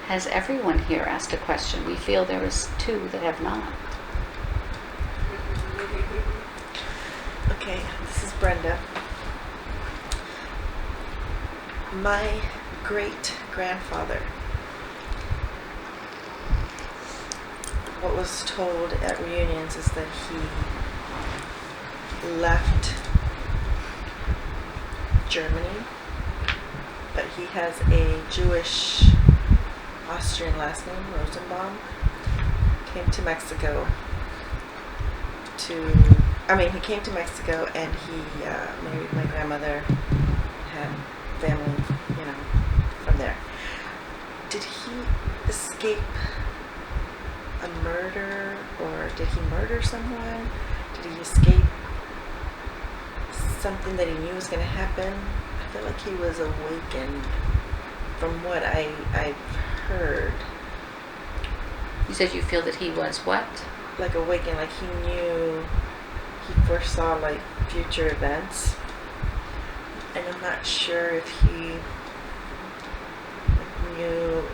Has everyone here asked a question? We feel there is 2 that have not. Okay, this is Brenda. My great-grandfather, what was told at reunions is that he left Germany, but he has a Jewish Austrian last name, Rosenbaum. Came to Mexico he came to Mexico and he married my grandmother, had family, from there. Did he escape a murder, or did he murder someone? Did he escape something that he knew was going to happen? I feel like he was awakened from what I've heard. You said you feel that he was what? Like awakened, like he knew, he foresaw like future events. And I'm not sure if he knew,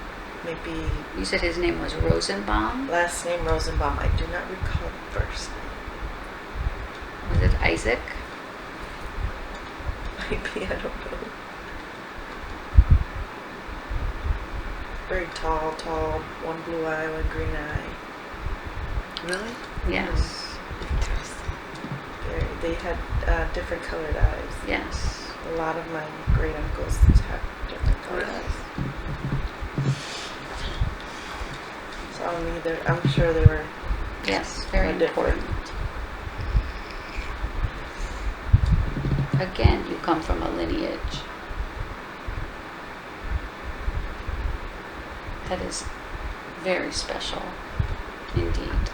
maybe... You said his name was Rosenbaum? Last name Rosenbaum. I do not recall the first name. Was it Isaac? Maybe, I don't know. Very tall, one blue eye, one green eye. Really? Yes. Interesting. They had different colored eyes. Yes. A lot of my great uncles have different colored eyes. So I'm sure they were. Yes, very different. important. Again, you come from a lineage that is very special indeed.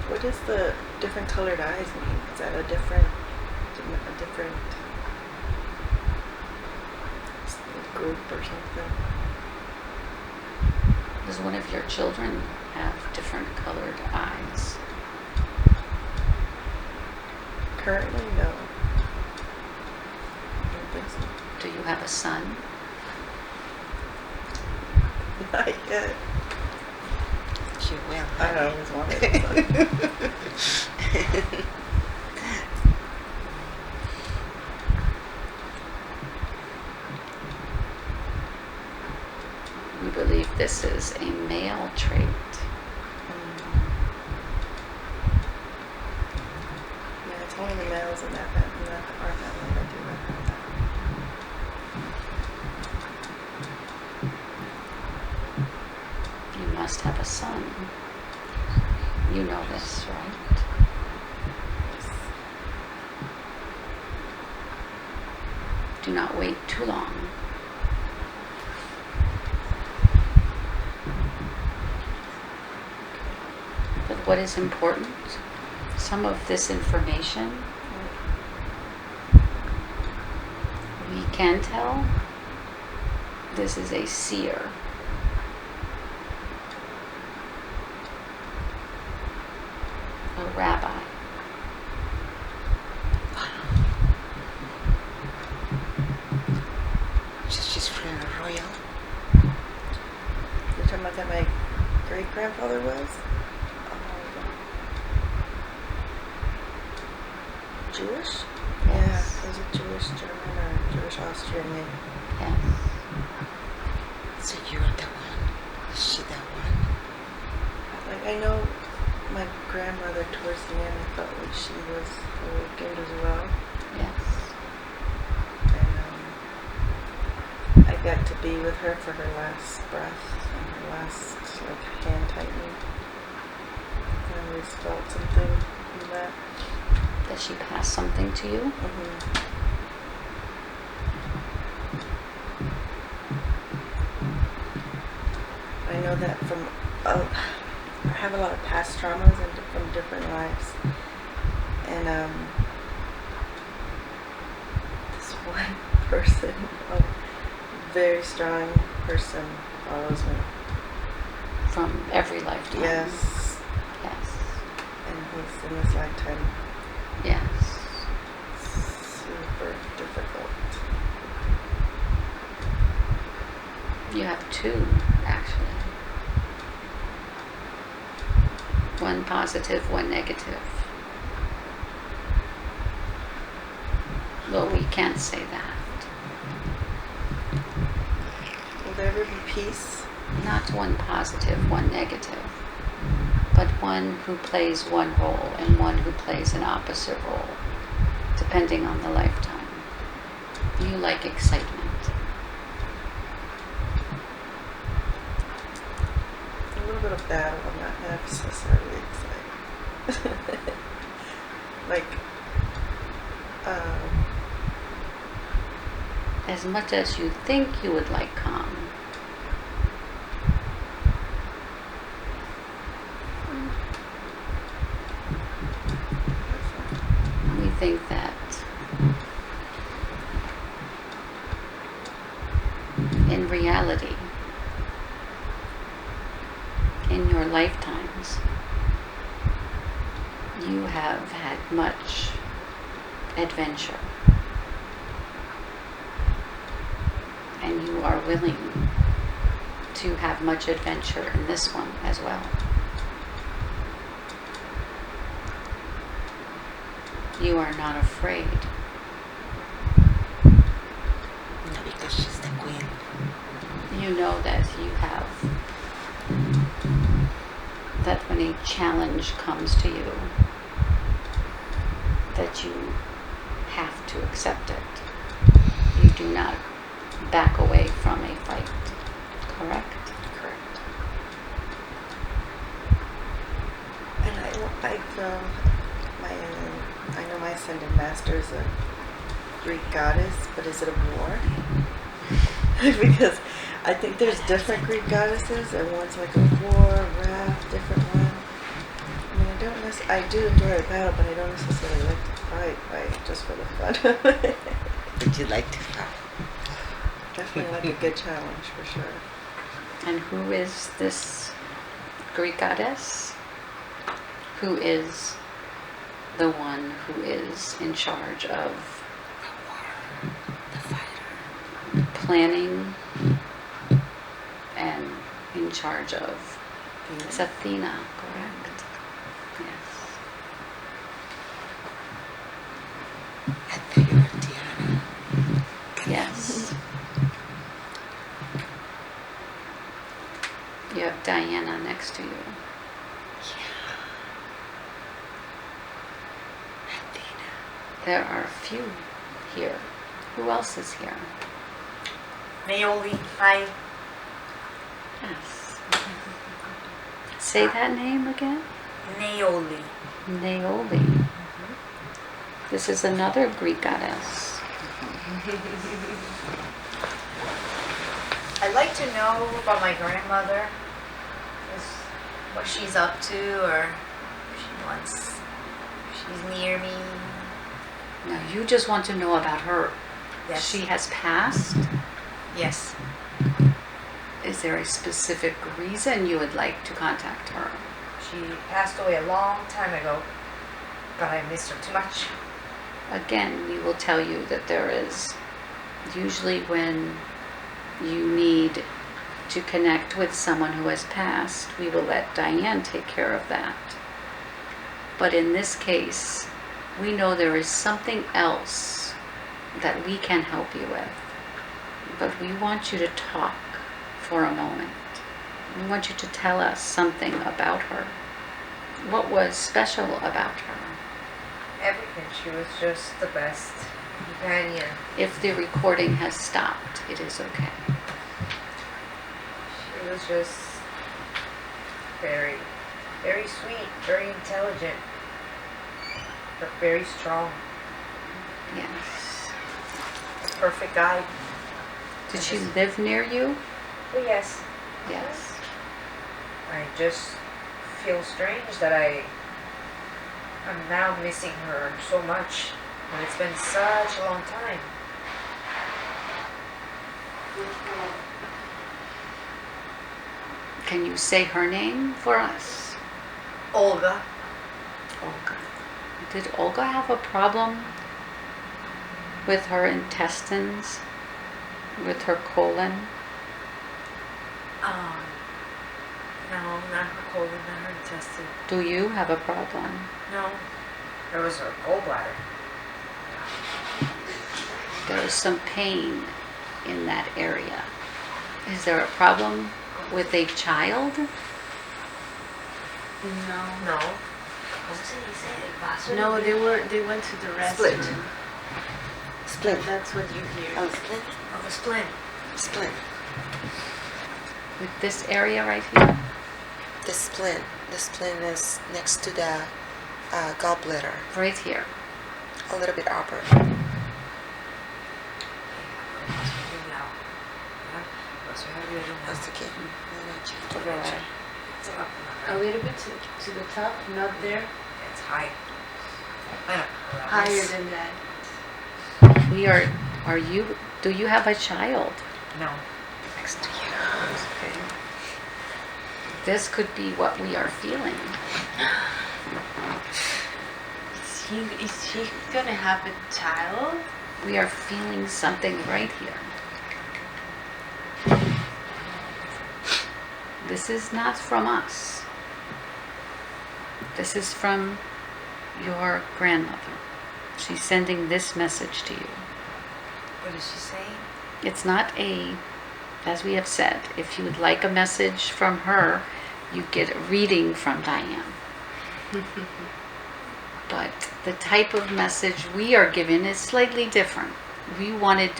What does the different colored eyes mean? Is that a different group or something? Does one of your children have different colored eyes? Currently, no. I don't think so. Do you have a son? Not yet. She will. I always wanted a son. We believe this is a male trait. Yeah, it's only the males in that family, our family, that do that. You must have a son. You know this, right? Do not wait too long. But what is important, some of this information, we can tell this is a seer. A rabbi. She's from a royal. You're talking about that my great-grandfather was? Jewish? Yes. Yeah, was it Jewish German or Jewish Austrian maybe? Yes. So you're the one. Is she the one? Like, I know my grandmother towards the end, I felt like she was awakened as well. Yes. And I got to be with her for her last breath and her last hand tightening. I always felt something in that. Does she pass something to you? I know that from I have a lot of past traumas from different lives, and this one person, a very strong person, follows me. From every lifetime? Yes. Yes. And he's in this lifetime. Yes. Super You have two, actually. One positive, one negative. Well, we can't say that. Will there ever be peace? Not one positive, one negative, but one who plays one role and one who plays an opposite role, depending on the lifetime. You like excitement. A little bit of battle, I'm not necessarily excited. Like, As much as you think you would like calm, we think that in reality, in your lifetimes, you have had much adventure. And you are willing to have much adventure in this one as well. You are not afraid. No, because she's the queen. You know that you have, that when a challenge comes to you, that you have to accept it. You do not back away from a fight, correct? correct. And I know my Ascended Master is a Greek goddess, but is it a war? Because I think there's different Greek goddesses, and one's like a war, wrath, different one. I mean, I do enjoy a battle, but I don't necessarily like to fight just for the fun of it. Would you like to fight? Definitely like a good challenge, for sure. And who is this Greek goddess? Who is the one who is in charge of The war, the fighter. planning and in charge of? It's Athena, correct? Yes. And then you're Dianne. Yes. You have Diana next to you. Yeah. Athena. There are a few here. Who else is here? Naoli, hi. Yes. Say that name again. Naoli. Naoli. This is another Greek goddess. I'd like to know about my grandmother, just what she's up to, or if she wants, if she's near me. Now you just want to know about her. Yes. She has passed. Yes. Is there a specific reason you would like to contact her? She passed away a long time ago, but I miss her too much. Again, we will tell you that there is usually when you need to connect with someone who has passed, we will let Dianne take care of that. But in this case, we know there is something else that we can help you with. But we want you to talk for a moment. We want you to tell us something about her. What was special about her? Everything. She was just the best companion. If the recording has stopped, it is okay. She was just very, very sweet, very intelligent, but very strong. Yes. A perfect guide. Did she live near you? Oh, yes. Yes. I just feel strange that I'm now missing her so much, and it's been such a long time. Can you say her name for us? Olga. Olga. Did Olga have a problem with her intestines? With her colon? No, not her colon, not her intestine. Do you have a problem? No. There was her gallbladder. There is some pain in that area. Is there a problem with a child? No. No. No, they went to the Split. restroom. Split. That's what you hear. Oh, split. Of a spleen. Split. With this area right here? The spleen. The spleen is next to the gallbladder. Right here. A little bit upper. That's okay. A little bit to the top, not there. It's high. Higher than that. Do you have a child? No. Next to you. Okay. This could be what we are feeling. Is he gonna have a child? We are feeling something right here. This is not from us. This is from your grandmother. She's sending this message to you. What is she saying? It's not as we have said, if you would like a message from her, you get a reading from Dianne. But the type of message we are given is slightly different. We wanted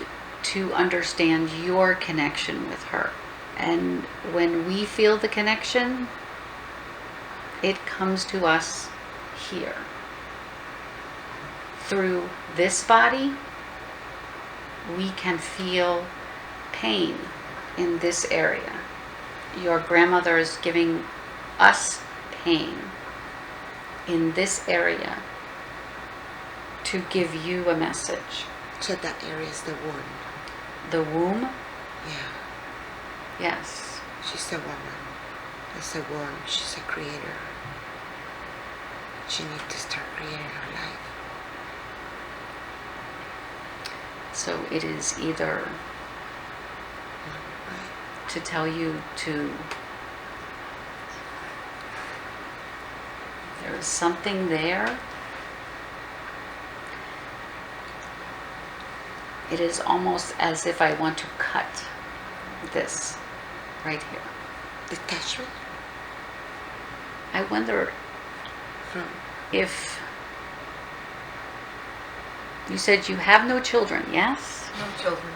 to understand your connection with her. And when we feel the connection, it comes to us here. Through this body, we can feel pain in this area. Your grandmother is giving us pain in this area to give you a message. So that area is the womb. The womb? Yeah. Yes. She's a woman. It's a womb. She's a creator. She needs to start creating her life. So it is either Right? to tell you to... There is something there. It is almost as if I want to cut this right here. Detachment I wonder from if... You said you have no children, yes? No children.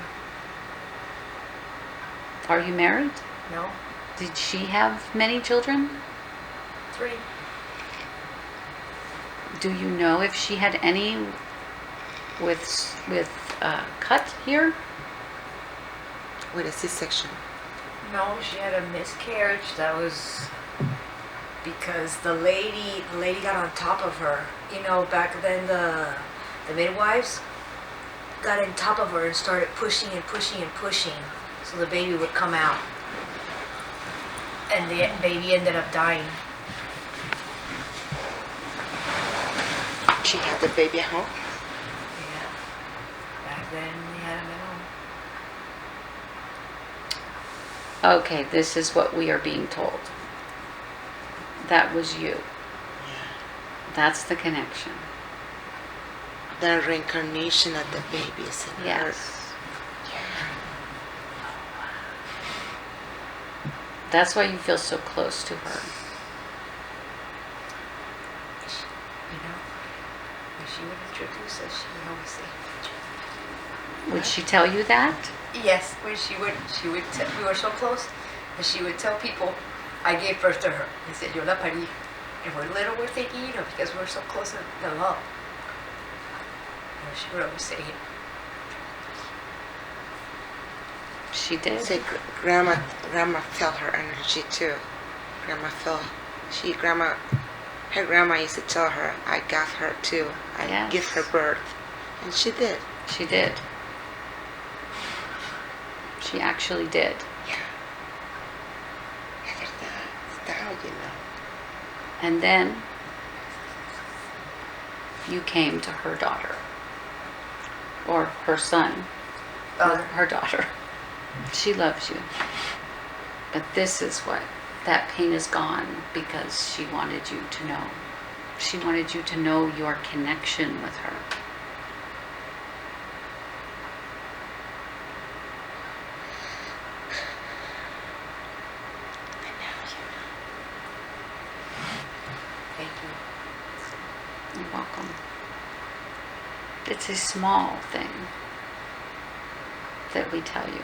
Are you married? No. Did she have many children? 3. Do you know if she had any with cut here? with a C-section. No, she had a miscarriage. That was because the lady got on top of her. You know, back then the midwives got on top of her and started pushing and pushing and pushing, so the baby would come out. And the baby ended up dying. She had the baby at home. Yeah. Back then they had him at home. Okay, this is what we are being told. That was you. That's the connection. The reincarnation of the baby is in her. Yes. That's why you feel so close to her. You know, when she would introduce us, she would always say, Would she tell you that? yes, when she would we were so close, and she would tell people, I gave birth to her. I said, yo la parí. And we're little, we're thinking, you know, because we're so close in love. And she would always say it. She did. Say, grandma felt her energy too. Her grandma used to tell her, I got her too. I Yes. give her birth. And she did. She did. She actually did. Yeah. That's how you know. And then you came to her daughter. Or her son. Daughter. Her daughter. She loves you. But this is what, that pain is gone because she wanted you to know. She wanted you to know your connection with her. And now you know. Thank you. You're welcome. It's a small thing that we tell you.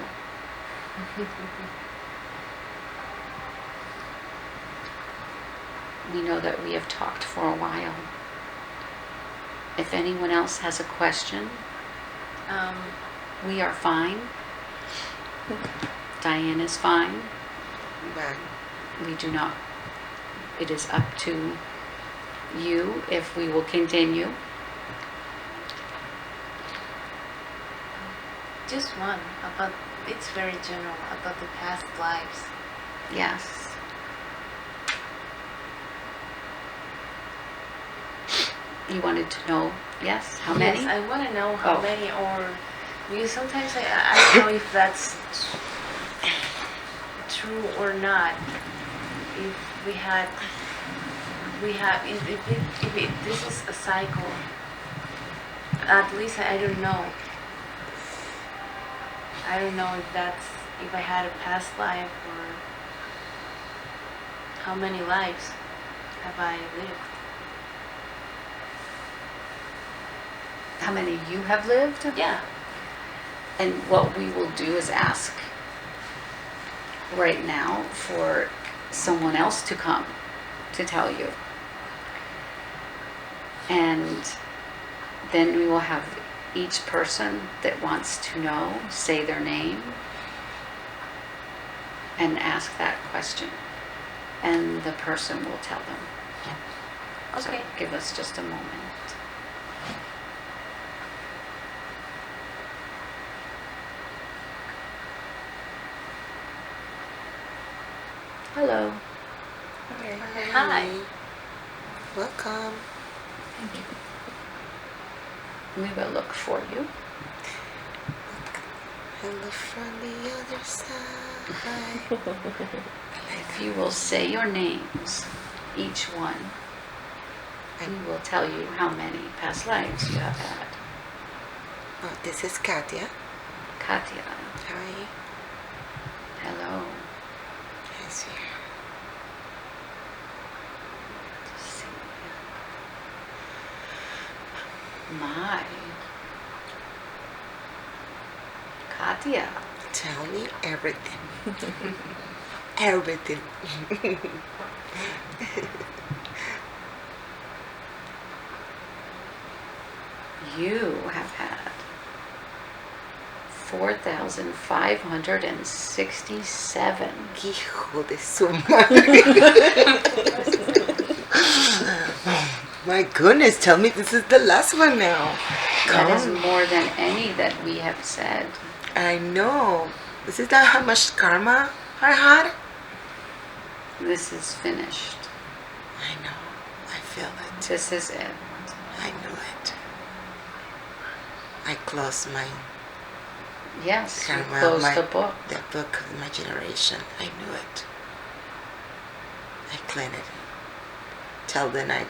We know that we have talked for a while. If anyone else has a question, we are fine. Dianne is fine. But We do not. It is up to you if we will continue. Just one about, it's very general, about the past lives. Yes. You wanted to know, yes? How many? Yes, I want to know how Oh. many, or because sometimes I don't know if that's true or not. If this is a cycle, at least I don't know. I don't know if I had a past life or how many lives have I lived. How many you have lived? Yeah. And what we will do is ask right now for someone else to come to tell you. And then we will have each person that wants to know say their name and ask that question. And the person will tell them. So Okay. give us just a moment. Hello. Hi. welcome. We will look for you. Hello from the other side. If you will say your names, each one, we will tell you how many past lives you have had. Oh, this is Katya. Katya, Hi. hello. Yes, here. My. Katya. Tell me everything. Everything. You have had 4,567. Hijo de su madre. My goodness, tell me this is the last one now. That is Come. more than any that we have said. I know. This is not how much karma I had. This is finished. I know. I feel it. This is it. I know it. I closed my Yes, you karma, closed my, the book. the book of my generation. I knew it. I cleaned it. Till the night,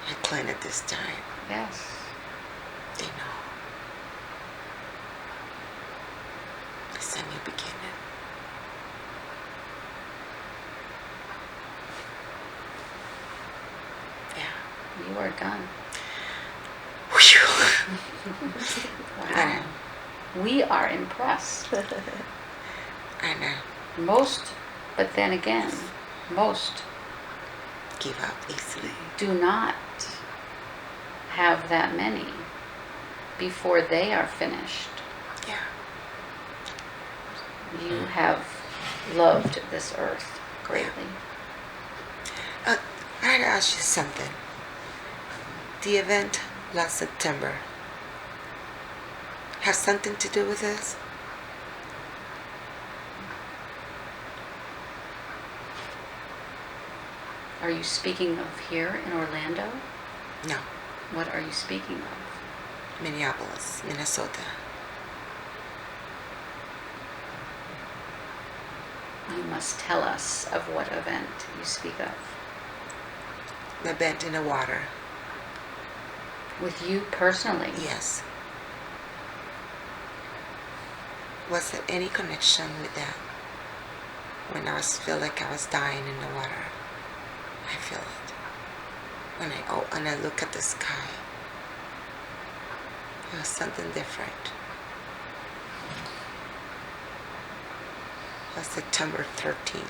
I cleaned it this time. Yes. They know. It's a new beginning. Yeah. You are done. Whew. Wow. We are impressed. I know. Most, but then again, most Give up easily. do not have that many before they are finished. Yeah. You have loved this earth greatly. I had to ask you something. The event last September has something to do with this? Are you speaking of here in Orlando? No. What are you speaking of? Minneapolis, Minnesota. You must tell us of what event you speak of. The event in the water. With you personally? Yes. Was there any connection with that? When I feel like I was dying in the water, I feel it. When I look at the sky, it was something different. It was September 13th.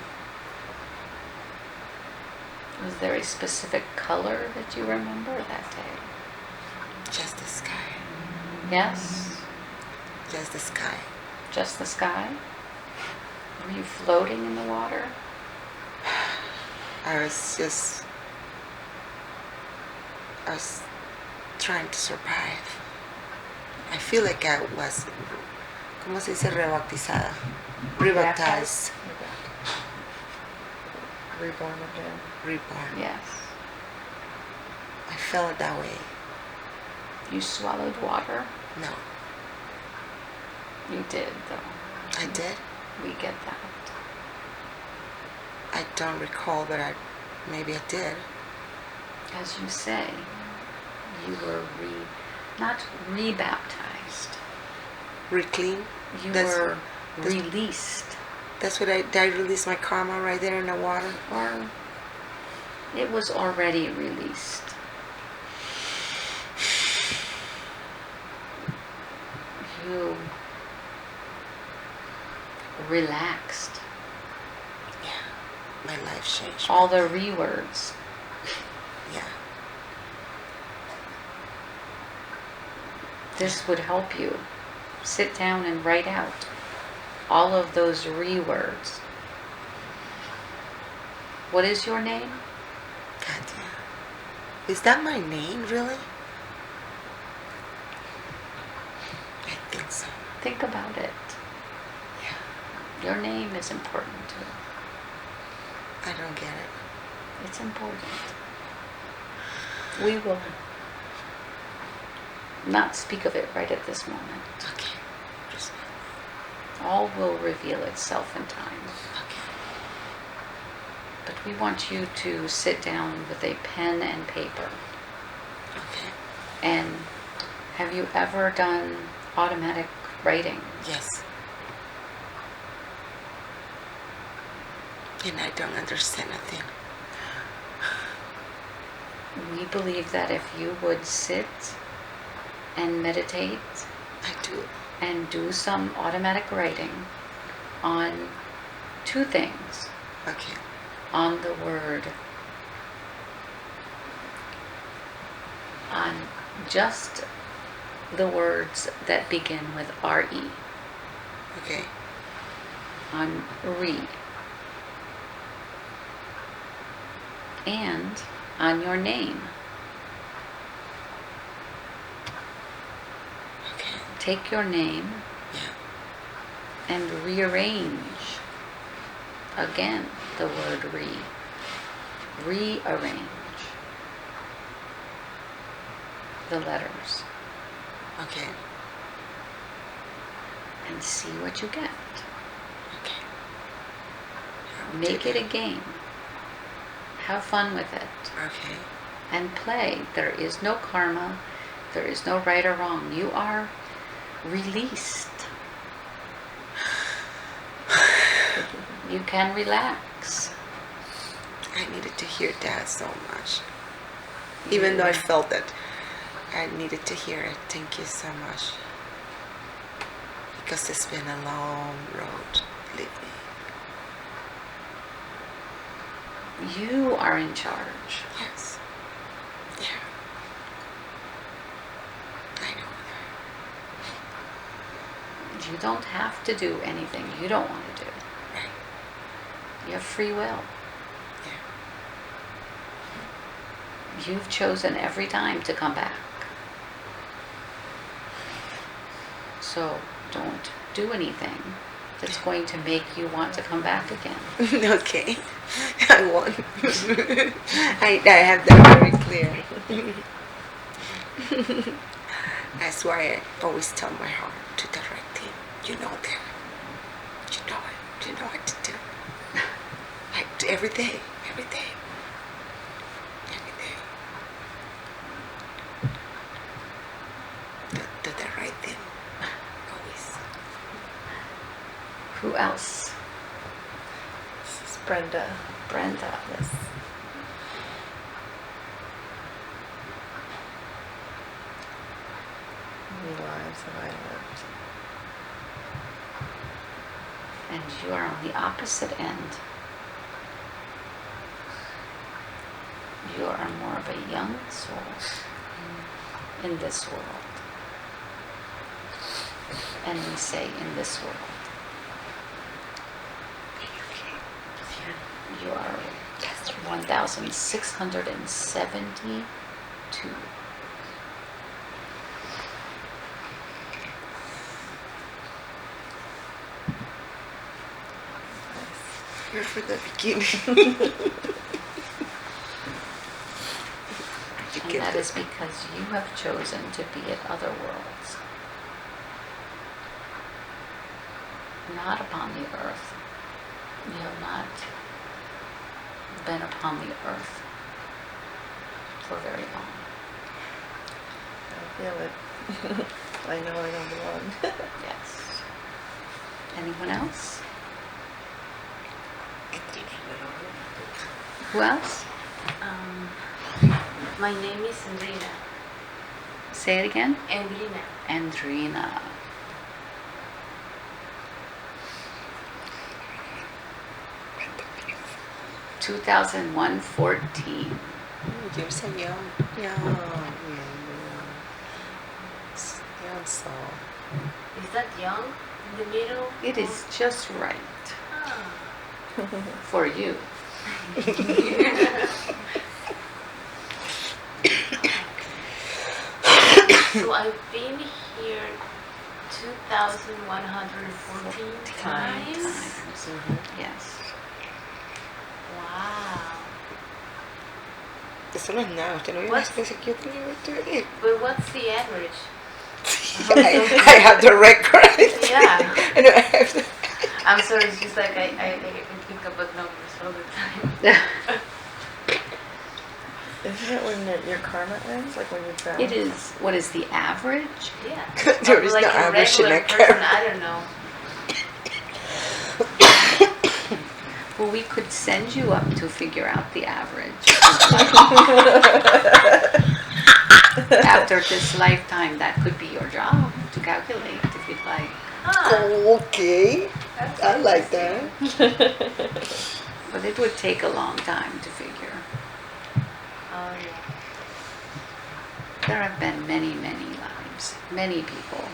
Was there a specific color that you remember that day? Just the sky. Yes? Just the sky. Just the sky? Were you floating in the water? I was trying to survive. I feel like I was, ¿cómo se dice? Rebautizada. Rebaptized. Reborn again. Reborn. Yes. I felt that way. You swallowed water? No. You did, though. I did? We get that. I don't recall, but maybe I did. As you say, you were not rebaptized. Reclean? You That's- were that's- released. That's what did I release my karma right there in the water? Or it was already released. You relaxed. Yeah. My life changed. All the re-words. Yeah. This would help you. Sit down and write out all of those re-words. What is your name? God damn. Is that my name, really? I think so. Think about it. Yeah. Your name is important too. I don't get it. It's important. We will not speak of it right at this moment. Okay. Just All will reveal itself in time. okay. But we want you to sit down with a pen and paper. Okay. And have you ever done automatic writing? Yes. And I don't understand a thing. We believe that if you would sit and meditate I do. and do some automatic writing on two things, Okay. on the word, on just the words that begin with R-E, Okay. on read, and on your name. Okay. Take your name Yeah. and rearrange again the word rearrange the letters Okay. and see what you get. Okay. I'll Make do it a that. game. Have fun with it Okay. and play. There is no karma. There is no right or wrong. You are released. You can relax. I needed to hear that so much. Even though I felt it, I needed to hear it. Thank you so much. Because it's been a long road, believe me. You are in charge. Yes. Yeah. I know that. You don't have to do anything you don't want to do. Right. You have free will. Yeah. You've chosen every time to come back. So don't do anything that's going to make you want to come back again. Okay. I won't. I have that very clear. That's why I always tell my heart to the right thing. You know that. You know it. You know what to do. every day, every day, every day. Do the right thing, always. Who else? This is Brenda. Brenda. Yes. How many lives have I lived? And you are on the opposite end. You are more of a young soul in this world. And we say in this world. You are 1,672. Here for the beginning. And that is because you have chosen to be at other worlds. Not upon the earth. You have not been upon the earth for very long. I feel it. I know I don't belong. Yes. Anyone else? Who else? My name is Andrina. Say it again. Andrina. Andrina. (2001) 14. You're so young. Young soul. Is that young? In the middle? It is just right Ah. for you. So I've been here 2,114 times. Yes. Wow. Eso no es nada. Usted no vio What? las veces que yo tenía que ir. But what's the average? I have the record. Yeah. And I have the... I'm sorry, it's just like I can think about numbers all the time. Isn't it when your karma ends? Like when you die? It is. What is the average? Yeah. There Or is like no a average in regular that person, car. I don't know. Well, we could send you up to figure out the average. After this lifetime, that could be your job to calculate if you'd like. Huh. Okay. That's I like that. But it would take a long time to figure. Oh, yeah. There have been many, many lives, many people,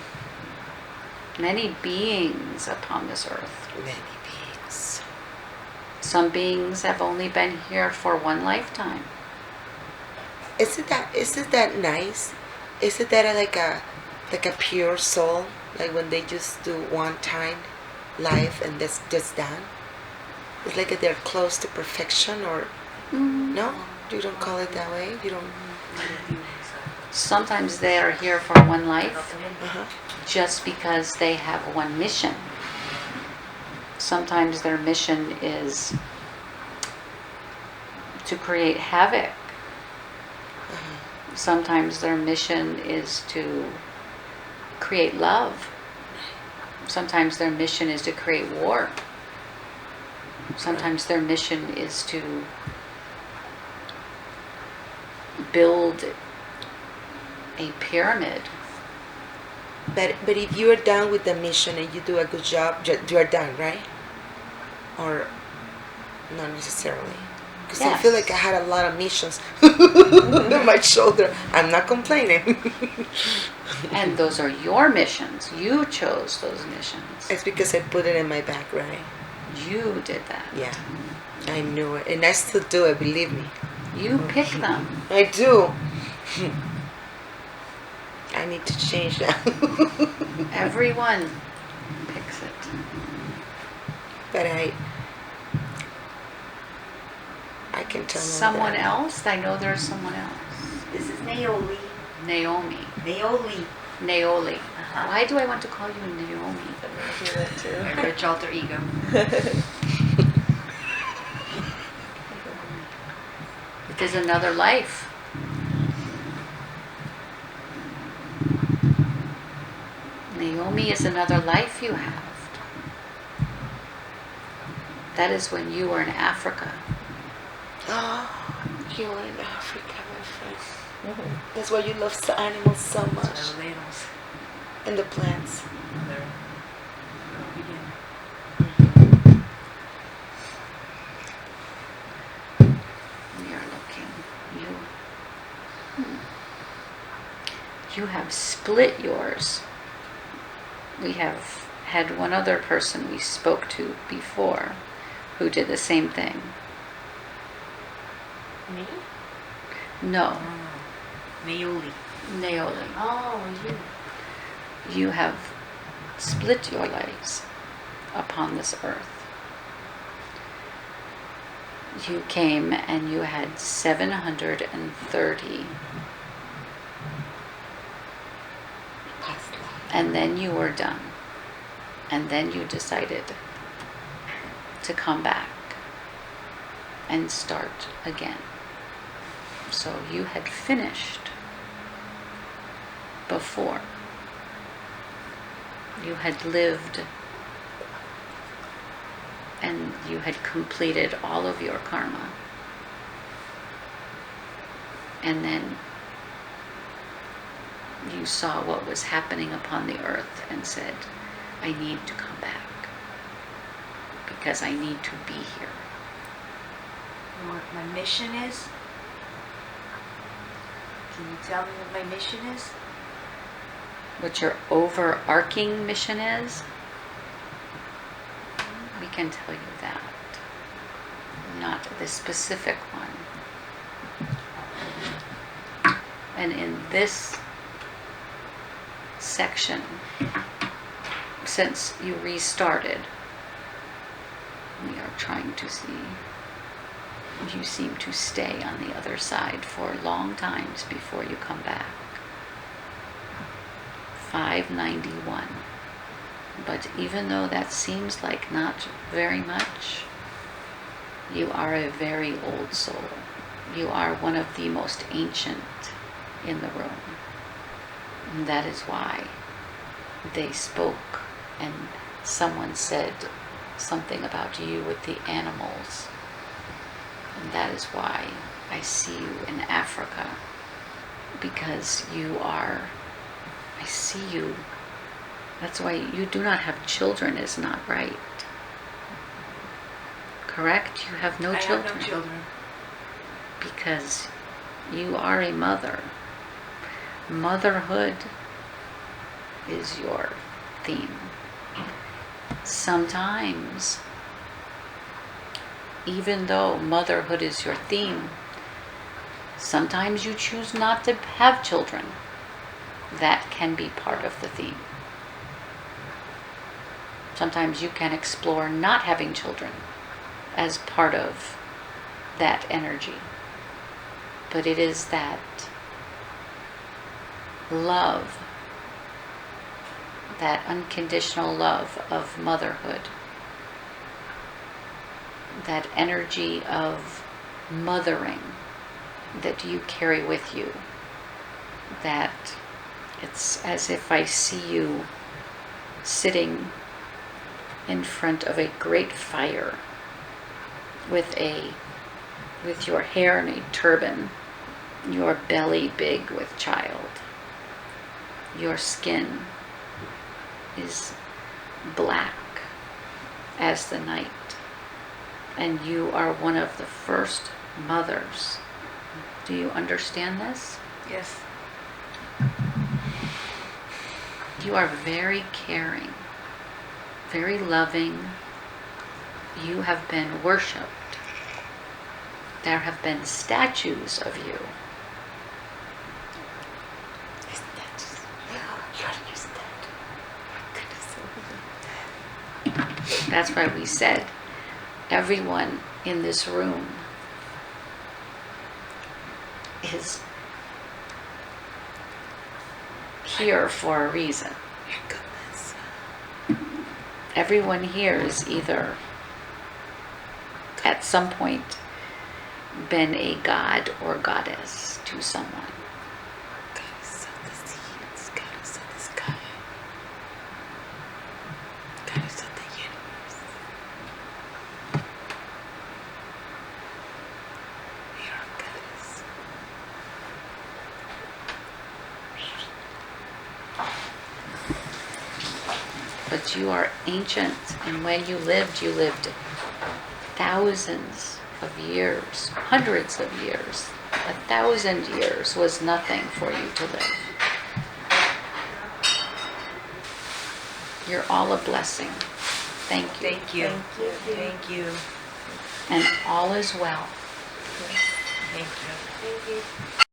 many beings upon this earth. Many beings. Some beings have only been here for one lifetime. Isn't that nice? Isn't that like a pure soul? Like when they just do one time life and that's just done? It's like they're close to perfection, or no? You don't call it that way? You don't... Sometimes they are here for one life Uh-huh. just because they have one mission. Sometimes their mission is to create havoc. Sometimes their mission is to create love. Sometimes their mission is to create war. Sometimes their mission is to build a pyramid. But if you are done with the mission and you do a good job, you are done, right? Or not necessarily? Because I feel Yes. like I had a lot of missions on my shoulder. I'm not complaining. And those are your missions. You chose those missions. It's because I put it in my back, right? You did that. Yeah. I knew it. And I still do it, believe me. You pick them. I do. I need to change that. Everyone picks it. But I can tell them Someone that. else? I know there's someone else. This is Naoli. Naomi. Naoli. Naoli. Uh-huh. Why do I want to call you Naomi? I do that too. My rich alter ego. is another life. Naomi is another life you have. That is when you were in Africa. Oh, you were in Africa, my friend. That's why you love the animals so much. Los animals. And the plants. They're beginning. You're looking. You have split yours. We have had one other person we spoke to before who did the same thing. Me? No, Naoli. Naoli. Oh, you. You have split your legs upon this earth. You came and you had 730. Past life. And then you were done. And then you decided to come back and start again. So you had finished before. You had lived and you had completed all of your karma. And then you saw what was happening upon the earth and said, I need to come back because I need to be here. What my mission is? Can you tell me what my mission is? What your overarching mission is, we can tell you that. Not the specific one. And in this section, since you restarted, we are trying to see. You seem to stay on the other side for long times before you come back. 591. But even though that seems like not very much, you are a very old soul. You are one of the most ancient in the room. And that is why they spoke and someone said something about you with the animals. And that is why I see you in Africa, because you are, I see you. That's why you do not have children is not right. Correct? You have no children. I have no children. Because you are a mother. Motherhood is your theme. Sometimes, even though motherhood is your theme, sometimes you choose not to have children. That can be part of the theme. Sometimes you can explore not having children as part of that energy. But it is that love, that unconditional love of motherhood, that energy of mothering that you carry with you, that it's as if I see you sitting in front of a great fire with your hair in a turban, your belly big with child. Your skin is black as the night, and you are one of the first mothers. Do you understand this? Yes. You are very caring, very loving. You have been worshipped. There have been statues of you. That's why we said everyone in this room is here for a reason. Everyone here is either at some point been a god or goddess to someone. Goddess of the seas, goddess of the sky, goddess of the universe. You're a goddess. But you are ancient, and when you lived thousands of years, hundreds of years. 1,000 years was nothing for you to live. You're all a blessing. Thank you. Thank you. Thank you. Thank you. And all is well. Thank you. Thank you.